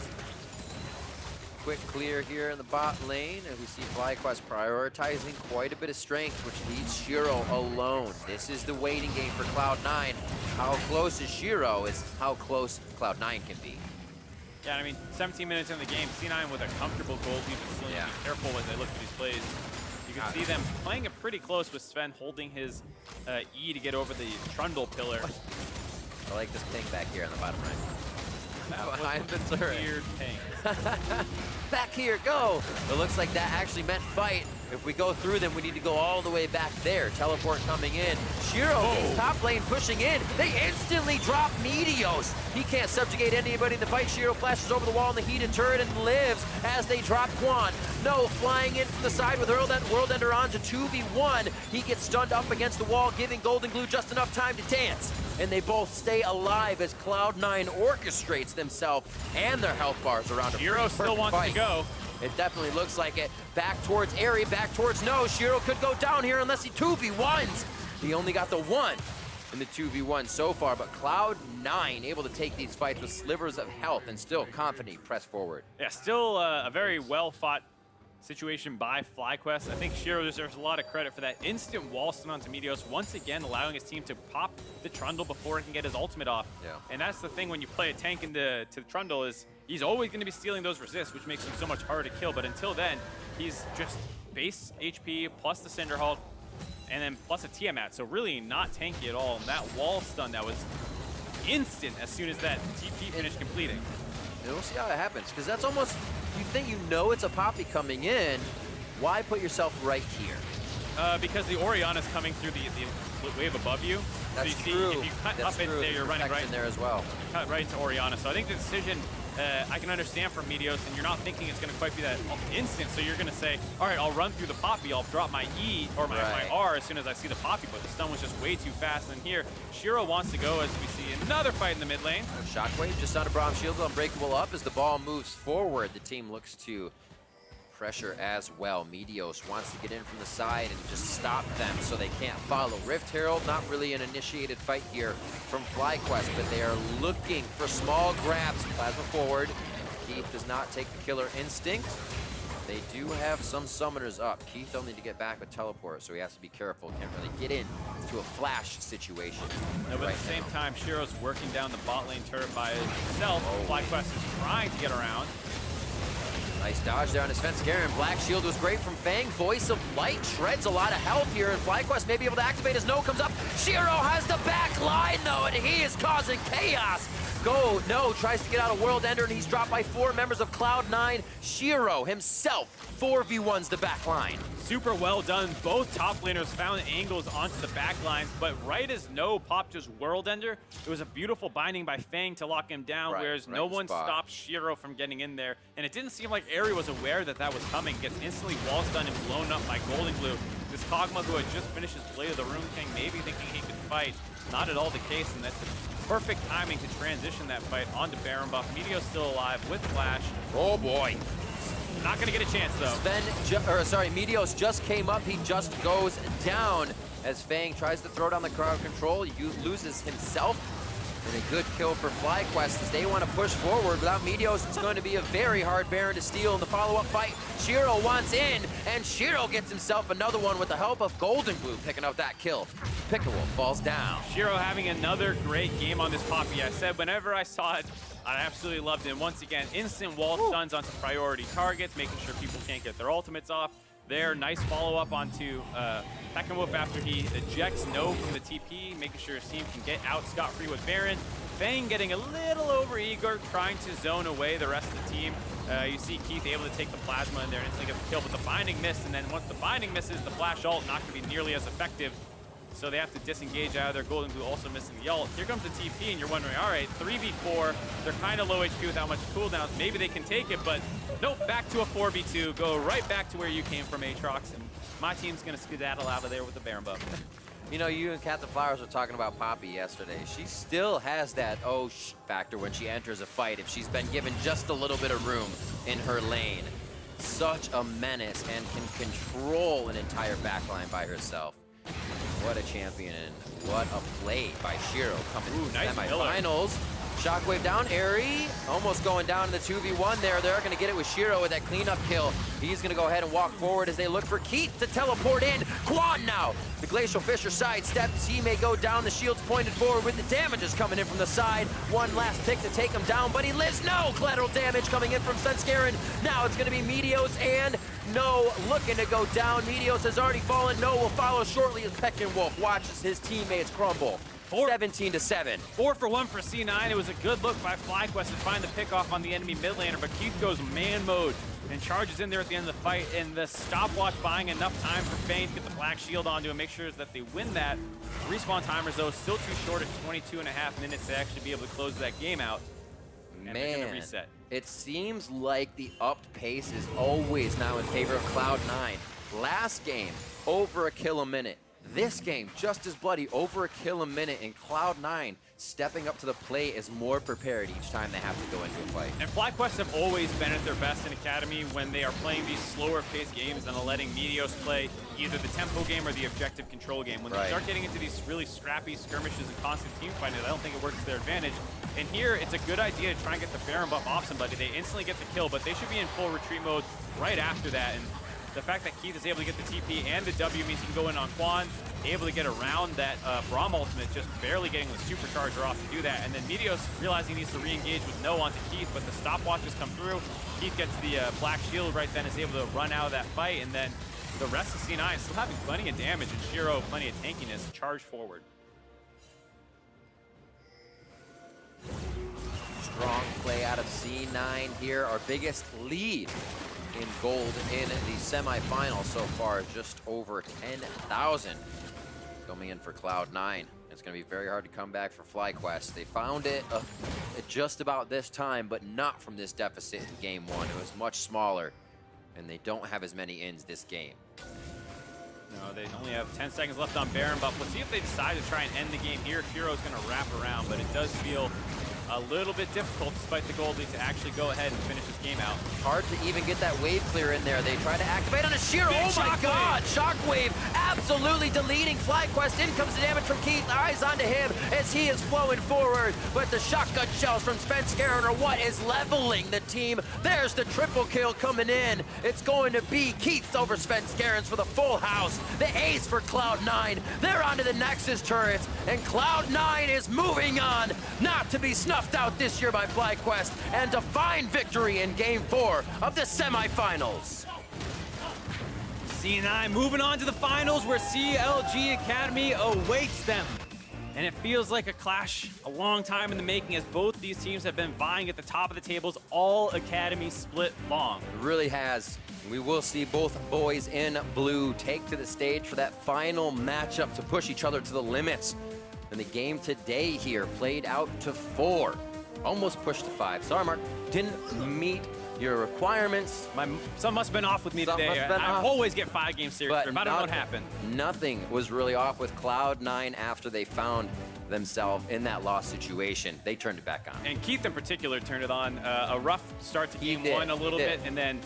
Quick clear here in the bot lane, and we see FlyQuest prioritizing quite a bit of strength, which leaves Shiro alone. This is the waiting game for Cloud9. How close is Shiro is how close Cloud9 can be. Yeah, I mean, 17 minutes in the game, C9 with a comfortable gold lead, but still need to be careful as they look at these plays. You can see them playing it pretty close with Sven holding his E to get over the Trundle pillar. I like this ping back here on the bottom right. Behind the turret. Weird ping. Back here, go! It looks like that actually meant fight. If we go through them, we need to go all the way back there. Teleport coming in. Shiro gets top lane pushing in. They instantly drop Meteos. He can't subjugate anybody in the fight. Shiro flashes over the wall in the heated turret and lives as they drop Quan. No, flying in from the side with World Ender on to 2v1. He gets stunned up against the wall, giving Golden Glue just enough time to dance. And they both stay alive as Cloud9 orchestrates themselves and their health bars around a Shiro still wants to go. It definitely looks like it. Back towards Airy, back towards no. Shiro could go down here unless he 2v1s. He only got the one in the 2v1 so far, but Cloud9 able to take these fights with slivers of health and still confidently press forward. Yeah, still a very well-fought situation by FlyQuest. I think Shiro deserves a lot of credit for that instant wall stun onto Meteos, once again allowing his team to pop the Trundle before he can get his ultimate off. Yeah. And that's the thing when you play a tank into the Trundle is he's always going to be stealing those resists, which makes him so much harder to kill. But until then, he's just base HP plus the Cinderhulk and then plus a Tiamat. So really not tanky at all. And that wall stun that was instant as soon as that TP finished completing. And we'll see how it happens, because that's almost, you think you know it's a Poppy coming in, why put yourself right here? Because the Oriana's coming through the wave above you. That's so you true. See, if you cut That's up into true. there, you're running right in there as well. cut right into Oriana. So I think the decision I can understand from Meteos, and you're not thinking it's going to quite be that instant. So you're going to say, all right, I'll run through the Poppy. I'll drop my E or my R as soon as I see the Poppy. But the stun was just way too fast. And here, Shiro wants to go as we see another fight in the mid lane. Shockwave just out of Braum Shield, unbreakable up as the ball moves forward. The team looks to pressure as well. Meteos wants to get in from the side and just stop them so they can't follow. Rift Herald, not really an initiated fight here from FlyQuest, but they are looking for small grabs. Plasma forward. Keith does not take the killer instinct. They do have some summoners up. Keith will need to get back with teleport, so he has to be careful. Can't really get in to a flash situation. No, but at the same time, Shiro's working down the bot lane turret by himself. FlyQuest is trying to get around. Nice dodge there on his fence. Garen, Black Shield was great from Fang. Voice of Light shreds a lot of health here, and FlyQuest may be able to activate as No comes up. Shiro has the back line, though, and he is causing chaos. Go, No tries to get out of World Ender, and he's dropped by 4 members of Cloud9. Shiro himself 4v1s the back line. Super well done. Both top laners found angles onto the back lines, but right as No popped his World Ender, it was a beautiful binding by Fang to lock him down, whereas no one stopped Shiro from getting in there. And it didn't seem like Airy was aware that that was coming. Gets instantly wall stunned and blown up by Golden Glue. This Kog'Maw, who had just finished his Blade of the Rune King, maybe thinking he could fight. Not at all the case, and that's the perfect timing to transition that fight onto Baron buff. Meteo's still alive with Flash. Oh boy. Not gonna get a chance though. Meteos just came up. He just goes down as Fang tries to throw down the crowd control. He loses himself. And a good kill for FlyQuest as they want to push forward. Without Meteos, it's going to be a very hard Baron to steal in the follow-up fight. Shiro wants in, and Shiro gets himself another one with the help of Golden Glue picking up that kill. Pickerel falls down. Shiro having another great game on this Poppy. I said whenever I saw it, I absolutely loved it. And once again, instant wall stuns onto priority targets, making sure people can't get their ultimates off. There, nice follow-up onto Pekkenwolf after he ejects No from the TP, making sure his team can get out scot-free with Baron. Fang getting a little over-eager, trying to zone away the rest of the team. You see Keith able to take the Plasma in there and instantly get the kill, but the binding missed, and then once the binding misses, the flash ult not going to be nearly as effective. so they have to disengage out of their Golden Glue, also missing the ult. Here comes the TP, and you're wondering, all right, 3v4, they're kind of low HP without much cooldowns. Maybe they can take it, but nope, back to a 4v2. Go right back to where you came from, Aatrox, and my team's going to skedaddle out of there with the Baron buff. You know, you and Captain Flowers were talking about Poppy yesterday. She still has that factor when she enters a fight if she's been given just a little bit of room in her lane. Such a menace and can control an entire backline by herself. What a champion and what a play by Shiro coming to the nice semifinals. Shockwave down, Airy almost going down in the 2v1 there. They're going to get it with Shiro with that cleanup kill. He's going to go ahead and walk forward as they look for Keith to teleport in. Quan now. The Glacial Fisher sidesteps. He may go down. The shield's pointed forward with the damages coming in from the side. One last pick to take him down, but he lives. No collateral damage coming in from Svenskeren. Now it's going to be Meteos and No looking to go down. Meteos has already fallen. No will follow shortly as Peckinwolf watches his teammates crumble. 17-7. 4 for 1 for C9. It was a good look by FlyQuest to find the pick off on the enemy mid laner, but Keith goes man mode and charges in there at the end of the fight, and the stopwatch buying enough time for Fane to get the black shield onto and make sure that they win that. Respawn timers, though, still too short at 22.5 minutes to actually be able to close that game out. And they're gonna reset. It seems like the upped pace is always now in favor of Cloud9. Last game, over a kill a minute. This game, just as bloody, over a kill a minute, and Cloud9 stepping up to the plate is more prepared each time they have to go into a fight. And FlyQuest have always been at their best in Academy when they are playing these slower paced games and letting Meteos play either the tempo game or the objective control game. When they start getting into these really scrappy skirmishes and constant team fighting, I don't think it works to their advantage. And here, it's a good idea to try and get the Baron buff off somebody. They instantly get the kill, but they should be in full retreat mode right after that. And the fact that Keith is able to get the TP and the W means he can go in on Quan, able to get around that Braum ultimate, just barely getting the supercharger off to do that. And then Meteos realizing he needs to re-engage with No onto Keith, but the stopwatches come through. Keith gets the black shield right then, is able to run out of that fight, and then the rest of C9 still having plenty of damage, and Shiro plenty of tankiness, charge forward. Strong play out of C9 here. Our biggest lead in gold in the semifinal so far, just over 10,000 coming in for Cloud9. It's going to be very hard to come back for FlyQuest. They found it at just about this time, but not from this deficit in game one. It was much smaller, and they don't have as many ins this game. No, they only have 10 seconds left on Baron buff. Let's see if they decide to try and end the game here. Shiro's going to wrap around, but it does feel a little bit difficult, despite the gold lead, to actually go ahead and finish this game out. Hard to even get that wave clear in there. They try to activate on a Shiro. Big Oh my God! Shockwave absolutely deleting FlyQuest. In comes the damage from Keith. Eyes onto him as he is flowing forward. But the shotgun shells from Svenskeren are what is leveling the team. There's the triple kill coming in. It's going to be Keith's over Svenskeren's for the full house. The ace for Cloud9. They're onto the Nexus turrets, and Cloud9 is moving on, not to be snuffed out this year by FlyQuest, and to find victory in Game 4 of the semifinals. C9 moving on to the finals where CLG Academy awaits them. And it feels like a clash a long time in the making, as both these teams have been vying at the top of the tables all Academy split long. It really has. We will see both boys in blue take to the stage for that final matchup to push each other to the limits. And the game today here played out to 4. Almost pushed to 5. Sorry, Mark. Didn't meet your requirements. My son must have been off with me Something today. must have been I off. always get 5-game series. I don't know what happened. Nothing was really off with Cloud9 after they found themselves in that loss situation. They turned it back on. And Keith in particular turned it on. A rough start to game did, one a little he did. bit, and then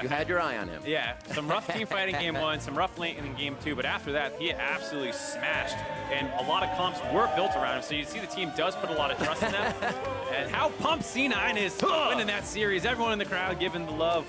You had your eye on him. yeah, some rough team fighting game one, some rough lane in game two, but after that, he absolutely smashed. And a lot of comps were built around him, so you see the team does put a lot of trust in them. And how pumped C9 is winning that series. Everyone in the crowd giving the love.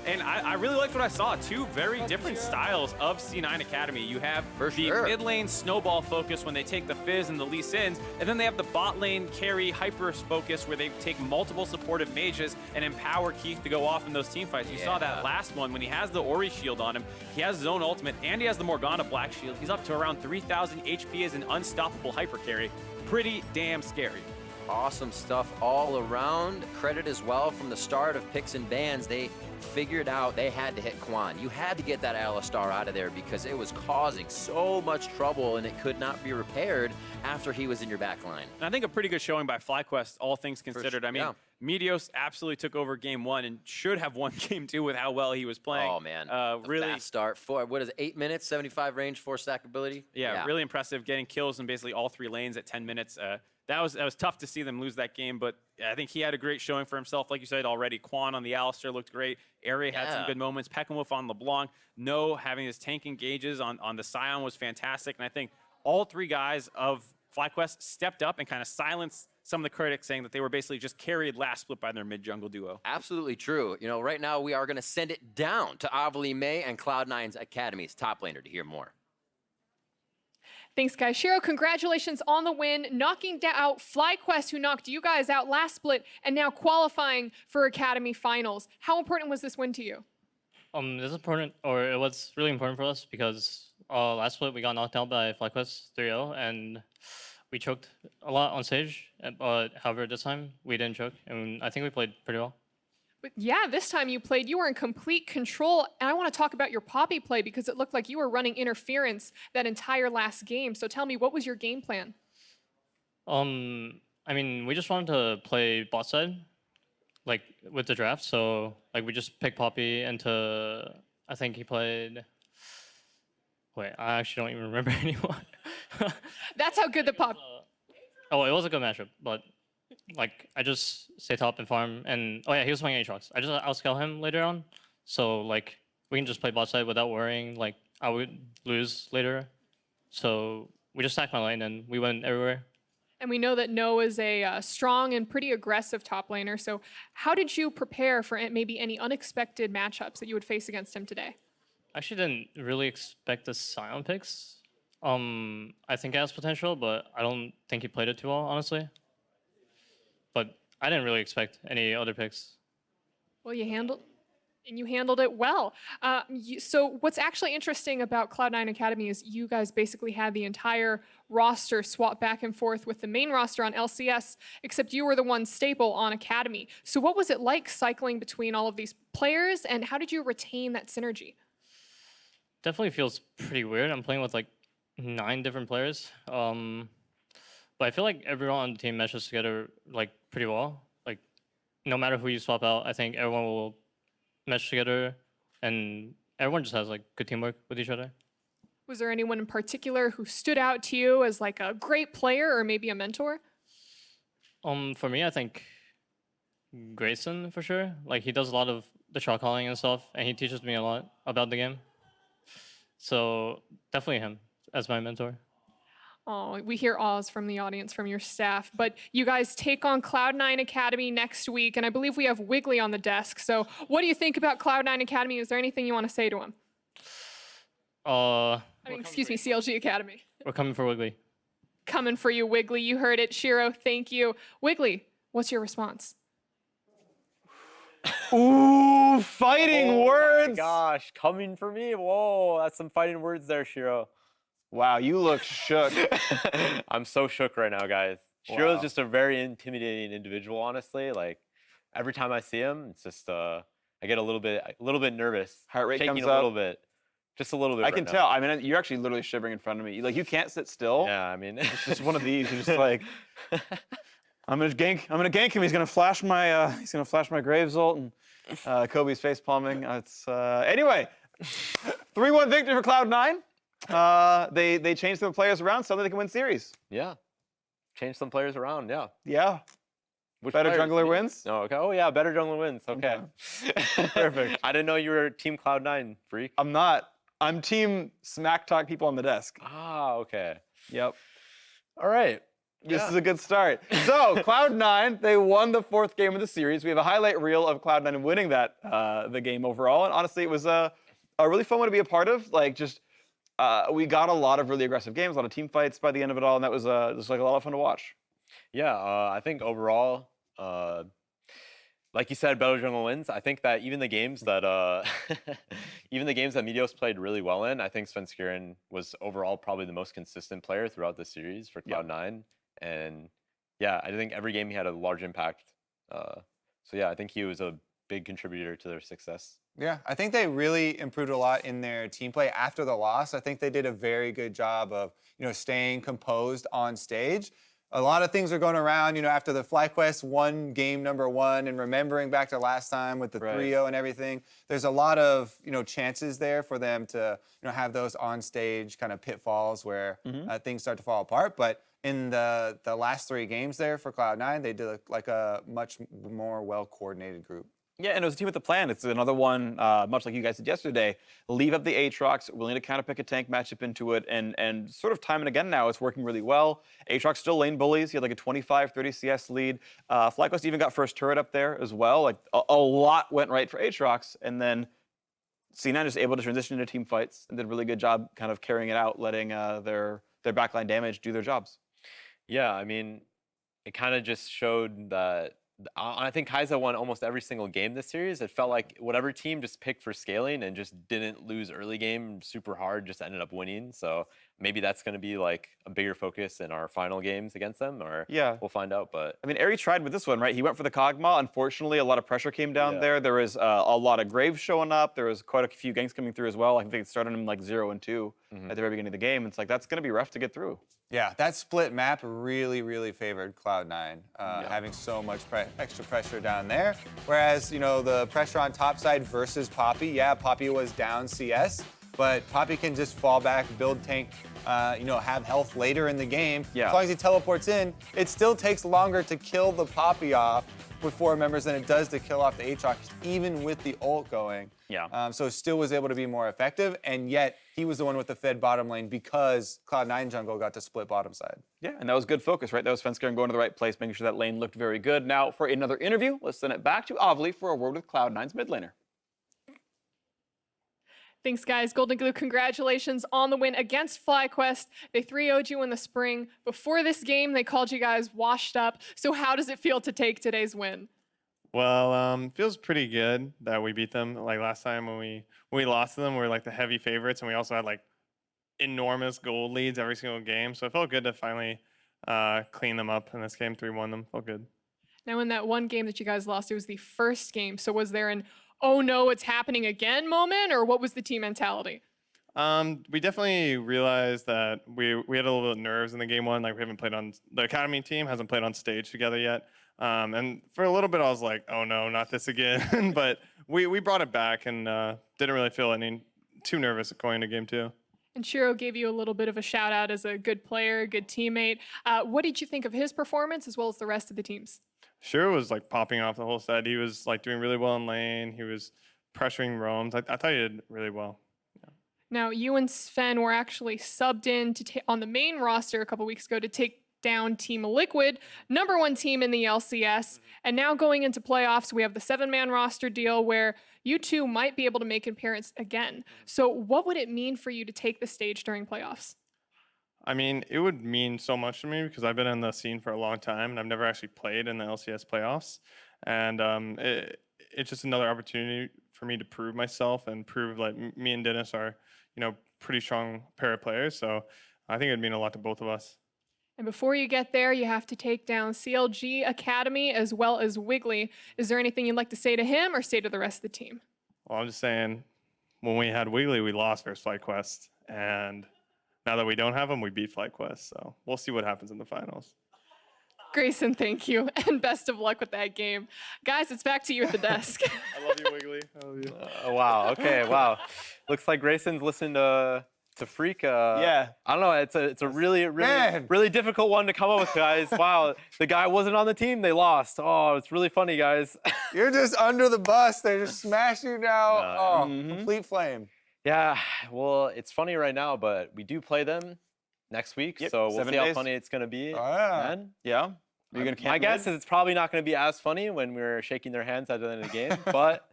And I really liked what I saw. Two very different styles of C9 Academy. You have the mid lane snowball focus when they take the Fizz and the Lee Sins, and then they have the bot lane carry hyper focus where they take multiple supportive mages and empower Keith to go off in those team fights. You saw that last one when he has the Ori shield on him, he has his own ultimate, and he has the Morgana black shield. He's up to around 3,000 HP as an unstoppable hyper carry. Pretty damn scary. Awesome stuff all around. Credit as well from the start of picks and bans. They figured out they had to hit Quan. You had to get that Alistar out of there because it was causing so much trouble and it could not be repaired after he was in your back line. And I think a pretty good showing by FlyQuest, all things considered. I mean, yeah. Meteos absolutely took over game 1 and should have won game 2 with how well he was playing. Oh, man. Really fast start. What is it, 8 minutes, 75 range, 4 stack ability? Yeah, really impressive, getting kills in basically all 3 lanes at 10 minutes. That was tough to see them lose that game, but I think he had a great showing for himself. Like you said already, Quan on the Alistar looked great. Airy had some good moments. Peckinwolf on LeBlanc. No having his tank engages on the Scion was fantastic. And I think all 3 guys of FlyQuest stepped up and kind of silenced some of the critics saying that they were basically just carried last split by their mid-jungle duo. Absolutely true. You know, right now we are going to send it down to Avali May and Cloud9's Academy's top laner to hear more. Thanks, guys. Shiro, congratulations on the win, knocking out FlyQuest, who knocked you guys out last split, and now qualifying for Academy Finals. How important was this win to you? This is important, or it was really important for us because last split we got knocked out by FlyQuest 3-0, and we choked a lot on stage. But however, this time we didn't choke, and I think we played pretty well. But yeah, this time you played, you were in complete control. And I want to talk about your Poppy play because it looked like you were running interference that entire last game. So tell me, what was your game plan? I mean, we just wanted to play bot side, like with the draft. So like we just picked Poppy into, I think he played. Wait, I actually don't even remember anyone. That's how good the Pop. Oh, it was a good matchup, but like I just stay top and farm, and oh yeah, he was playing Aatrox. I just outscale him later on, so like we can just play bot side without worrying like I would lose later. So we just stacked my lane and we went everywhere. And we know that No is a strong and pretty aggressive top laner. So how did you prepare for maybe any unexpected matchups that you would face against him today? I actually didn't really expect the Scion picks. I think it has potential, but I don't think he played it too well, honestly. But I didn't really expect any other picks. Well, you handled it well. So what's actually interesting about Cloud9 Academy is you guys basically had the entire roster swap back and forth with the main roster on LCS, except you were the one staple on Academy. So what was it like cycling between all of these players, and how did you retain that synergy? Definitely feels pretty weird. I'm playing with like 9 different players. But I feel like everyone on the team meshes together like pretty well. Like no matter who you swap out, I think everyone will mesh together, and everyone just has like good teamwork with each other. Was there anyone in particular who stood out to you as like a great player or maybe a mentor? For me, I think Grayson for sure. Like he does a lot of the shot calling and stuff, and he teaches me a lot about the game. So definitely him as my mentor. Oh, we hear awes from the audience, from your staff. But you guys take on Cloud9 Academy next week, and I believe we have Wiggly on the desk. So what do you think about Cloud9 Academy? Is there anything you want to say to him? Excuse me, CLG Academy. We're coming for Wiggly. Coming for you, Wiggly. You heard it. Shiro, thank you. Wiggly, what's your response? Ooh, fighting words! Oh my gosh, coming for me? Whoa, that's some fighting words there, Shiro. Wow, you look shook. I'm so shook right now, guys. Shiro's Wow. just a very intimidating individual, honestly. Like every time I see him, it's just I get a little bit nervous. Heart rate shaking comes a little up. bit. Just a little bit. I right can now. tell. I mean, you're actually literally shivering in front of me. Like you can't sit still. Yeah, I mean, It's just one of these. You're just like, I'm gonna gank him. He's gonna flash my Graves ult, and Kobe's face palming. Anyway, 3-1 victory for Cloud9. They changed some players around so that they can win series. yeah. Change some players around. Yeah. Yeah. Which Better players? jungler wins? Oh, okay. Oh yeah, better jungler wins. Okay. Perfect. I didn't know you were Team Cloud9, freak. I'm not. I'm team smack talk people on the desk. Ah, okay. Yep. All right. This Yeah. is a good start. So Cloud9, they won the 4th game of the series. We have a highlight reel of Cloud9 winning that the game overall, and honestly, it was a really fun one to be a part of. Like just we got a lot of really aggressive games, a lot of team fights by the end of it all, and that was just like a lot of fun to watch. Yeah, I think overall, like you said, better jungle wins. I think that even the games that Meteos played really well in, I think Svenskeren was overall probably the most consistent player throughout the series for Cloud9. And yeah, I think every game he had a large impact. So yeah, I think he was a big contributor to their success. Yeah, I think they really improved a lot in their team play after the loss. I think they did a very good job of, staying composed on stage. A lot of things are going around, after the FlyQuest won game number 1 and remembering back to last time with the Right. 3-0 and everything. There's a lot of, chances there for them to, have those on stage kind of pitfalls where things start to fall apart. But in the last 3 games there for Cloud9, they did like a much more well-coordinated group. Yeah, and it was a team with a plan. It's another one, much like you guys did yesterday. Leave up the Aatrox, willing to kind of pick a tank matchup into it, and sort of time and again now, it's working really well. Aatrox still lane bullies. He had like a 25-30 CS lead. FlyQuest even got first turret up there as well. Like a lot went right for Aatrox, and then C9 just able to transition into team fights and did a really good job kind of carrying it out, letting their backline damage do their jobs. Yeah, I mean, it kind of just showed that. I think Kai'Sa won almost every single game this series. It felt like whatever team just picked for scaling and just didn't lose early game super hard, just ended up winning. So maybe that's going to be like a bigger focus in our final games against them, or Yeah. we'll find out. But I mean, Ari tried with this one, right? He went for the Kog'Maw. Unfortunately, a lot of pressure came down Yeah. there. There was a lot of Graves showing up. There was quite a few ganks coming through as well. I think they started him like 0 and 2 at the very beginning of the game. It's like, that's going to be rough to get through. Yeah, that split map really, really favored Cloud9, having so much extra pressure down there. Whereas, the pressure on top side versus Poppy, yeah, Poppy was down CS, but Poppy can just fall back, build tank, have health later in the game. Yeah. As long as he teleports in, it still takes longer to kill the Poppy off with 4 members than it does to kill off the Aatrox, even with the ult going. Yeah. So still was able to be more effective, and yet he was the one with the fed bottom lane because Cloud9 jungle got to split bottom side. Yeah, and that was good focus, right? That was Fensker going to the right place, making sure that lane looked very good. Now, for another interview, let's send it back to Avli for a word with Cloud9's mid laner. Thanks, guys. Golden Glue, congratulations on the win against FlyQuest. They 3-0'd you in the spring. Before this game, they called you guys washed up. So how does it feel to take today's win? Well, feels pretty good that we beat them. Like last time when we lost to them, we were like the heavy favorites, and we also had like enormous gold leads every single game. So it felt good to finally clean them up in this game. 3-1 them. Felt good. Now, in that one game that you guys lost, it was the first game. So was there an, oh no, it's happening again moment, or what was the team mentality? We definitely realized that we had a little bit of nerves in the game 1. Like we haven't played on the academy team hasn't played on stage together yet. And for a little bit, I was like, oh no, not this again. But we brought it back and didn't really feel any too nervous going into game 2. And Shiro gave you a little bit of a shout out as a good player, good teammate. What did you think of his performance as well as the rest of the teams? Shiro was like popping off the whole set. He was like doing really well in lane. He was pressuring roams. I thought he did really well. Now, you and Sven were actually subbed in on the main roster a couple weeks ago to take down Team Liquid, #1 team in the LCS. And now going into playoffs, we have the 7-man roster deal where you two might be able to make an appearance again. So what would it mean for you to take the stage during playoffs? I mean, it would mean so much to me because I've been in the scene for a long time and I've never actually played in the LCS playoffs. And it's just another opportunity for me to prove myself and prove like me and Dennis are, pretty strong pair of players. So I think it'd mean a lot to both of us. And before you get there, you have to take down CLG Academy as well as Wiggly. Is there anything you'd like to say to him or say to the rest of the team? Well, I'm just saying, when we had Wiggly, we lost versus FlyQuest. And now that we don't have him, we beat FlyQuest. So we'll see what happens in the finals. Grayson, thank you, and best of luck with that game. Guys, it's back to you at the desk. I love you, Wiggly. I love you. Wow. Okay. Wow. Looks like Grayson's listened to Freak. Yeah. I don't know. It's a really difficult one to come up with, guys. Wow. The guy wasn't on the team. They lost. Oh, it's really funny, guys. You're just under the bus. They just smash you now. No. Complete flame. Yeah. Well, it's funny right now, but we do play them next week, Yep, so we'll 7 see how days. funny it's gonna be. Oh, yeah. Then. Yeah. Are you gonna My camp guess mid? is it's probably not going to be as funny when we're shaking their hands at the end of the game, but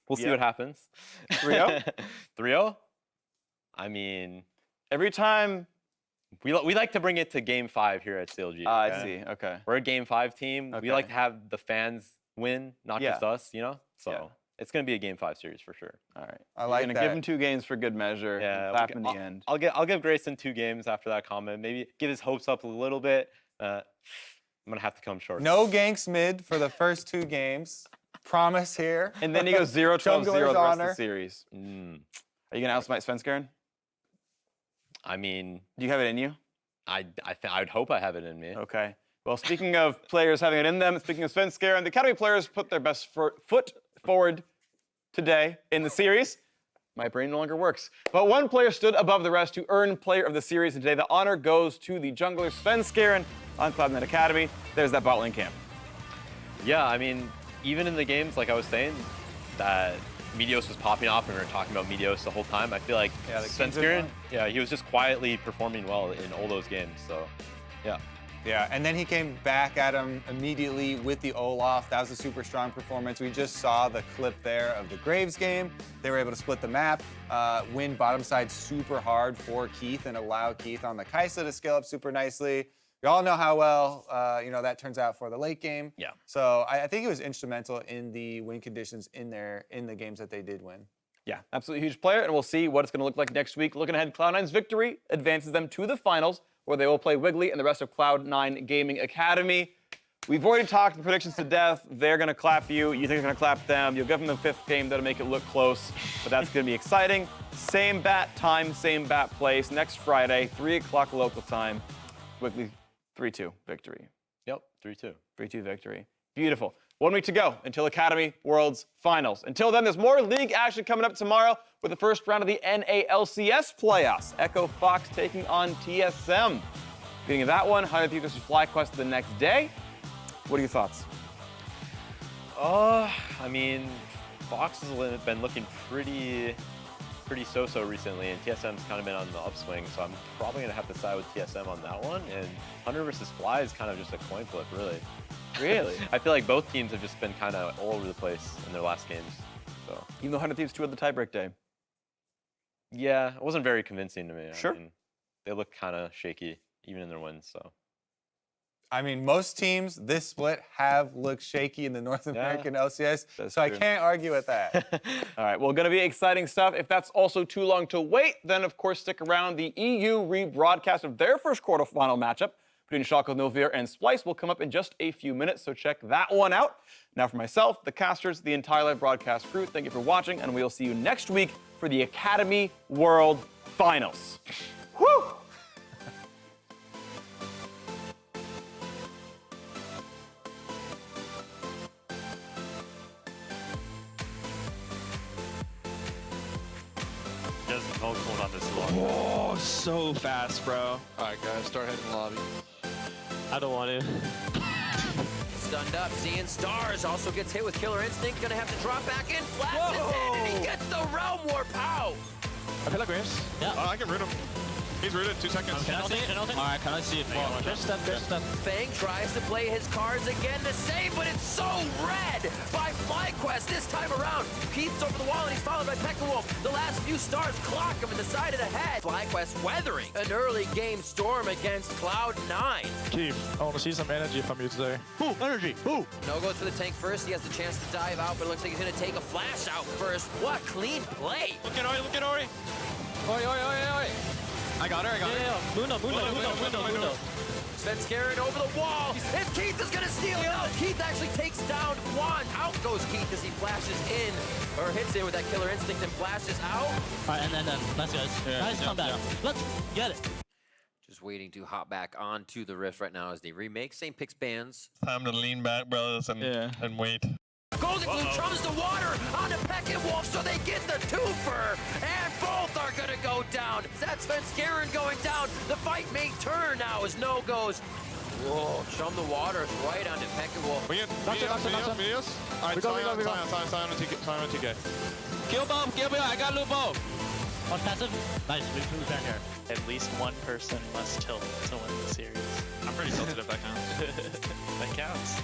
we'll see Yeah. what happens. 3-0? 3-0? I mean, Every time. we like to bring it to Game 5 here at CLG. I okay? see. Okay. We're a Game 5 team. Okay. We like to have the fans win, not just Yeah. us, So Yeah. it's going to be a Game 5 series for sure. All right. I You're like gonna that. give him 2 games for good measure. Yeah, Clap in the end. I'll give Grayson 2 games after that comment. Maybe get his hopes up a little bit. I'm gonna have to come short. No ganks mid for the first 2 games. promise here. And then he goes 0-12-0 the Jungler's rest of honor. the series. Mm, Are you going to outsmite Svenskeren? I mean, Do you have it in you? I would hope I have it in me. Okay. Well, speaking of players having it in them, speaking of Svenskeren, the Academy players put their best foot forward today in the series. My brain no longer works. But one player stood above the rest to earn Player of the Series, and today the honor goes to the jungler Svenskeren on Cloud9 Academy. There's that bot lane camp. Yeah, I mean, even in the games, like I was saying, that Meteos was popping off and we were talking about Meteos the whole time. I feel like Yeah, the King's Svenskeren, one. yeah, he was just quietly performing well in all those games. So, yeah. Yeah, and then he came back at him immediately with the Olaf. That was a super strong performance. We just saw the clip there of the Graves game. They were able to split the map, win bottom side super hard for Keith, and allow Keith on the Kai'Sa to scale up super nicely. We all know how well that turns out for the late game. Yeah. So I think he was instrumental in the win conditions in the games that they did win. Yeah, absolutely huge player, and we'll see what it's going to look like next week. Looking ahead, Cloud9's victory advances them to the finals, where they will play Wiggly and the rest of Cloud9 Gaming Academy. We've already talked the predictions to death. They're going to clap you. You think they're going to clap them. You'll give them the 5th game. That'll make it look close, but that's going to be exciting. Same bat time, same bat place. Next Friday, 3 o'clock local time. Wiggly 3-2 victory. Yep, 3-2. 3-2 victory. Beautiful. 1 week to go until Academy Worlds Finals. Until then, there's more league action coming up tomorrow with the first round of the NALCS playoffs. Echo Fox taking on TSM. Beginning of that one, 100 Thieves versus FlyQuest the next day. What are your thoughts? I mean, Fox has been looking pretty so-so recently, and TSM's kind of been on the upswing, so I'm probably going to have to side with TSM on that one. And Hunter versus Fly is kind of just a coin flip, really. Really? I feel like both teams have just been kind of all over the place in their last games. So Even though 100 Thieves 2 had the tiebreak day. yeah, it wasn't very convincing to me. Sure. I mean, they look kind of shaky, even in their wins, so. I mean, most teams this split have looked shaky in the North American LCS, That's so I true. can't argue with that. All right, well, going to be exciting stuff. If that's also too long to wait, then of course stick around. The EU rebroadcast of their first quarterfinal matchup between Schalke 04 and Splice will come up in just a few minutes, so check that one out. Now for myself, the casters, the entire live broadcast crew, thank you for watching, and we'll see you next week for the Academy World Finals. Woo! Doesn't hold on this long. Oh, so fast, bro. All right, guys, start heading lobby. I don't want to. Stunned up, seeing stars. Also gets hit with Killer Instinct. Gonna have to drop back in. Flashes in, and he gets the Realm Warp out. I feel like Graves. Yeah. I can root him. He's rooted. 2 seconds. Can I see it? All right, can I see it? Just step. Fang tries to play his cards again to save, but it's so red by FlyQuest this time around. Keith's over the wall, and he's followed by Pekka-Wolf. The last few stars clock him in the side of the head. FlyQuest weathering an early game storm against Cloud9. Keith, I want to see some energy from you today. Ooh, energy. Ooh. No goes for the tank first. He has the chance to dive out, but it looks like he's going to take a flash out first. What clean play. Look at Ori, look at Ori. Ori. I got her, Mundo. Svenskeren over the wall, and Keith is gonna steal it out. Keith actually takes down Quan. Out goes Keith as he flashes in, or hits in with that Killer Instinct and flashes out. All right, and then let's go. Guys, come back. Let's get it. Just waiting to hop back onto the Rift right now as they remake St. Pix bands. Time to lean back, brothers, and wait. Golden Glue chums the water onto Pekka-Wolf, so they get the twofer, and both are gonna go down. That's Svenskeren going down. The fight may turn now as no goes. Whoa, chum the water right onto Pekka-Wolf. We get Meteos. All right, sign on TK. Kill bomb, I got loot bomb. One passive. Nice, we moved down here. At least one person must tilt to win the series. I'm pretty tilted if that counts. That counts.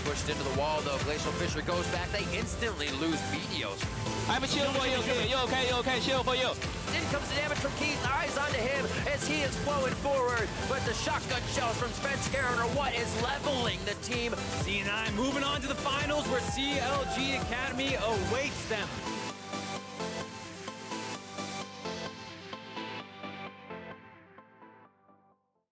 Pushed into the wall though. Glacial Fisher goes back. They instantly lose Meteos. I have a shield for you, okay? You okay? Shield for you. In comes the damage from Keith. Eyes onto him as he is flowing forward. But the shotgun shells from Svenskeren are what is leveling the team. C9 moving on to the finals where CLG Academy awaits them.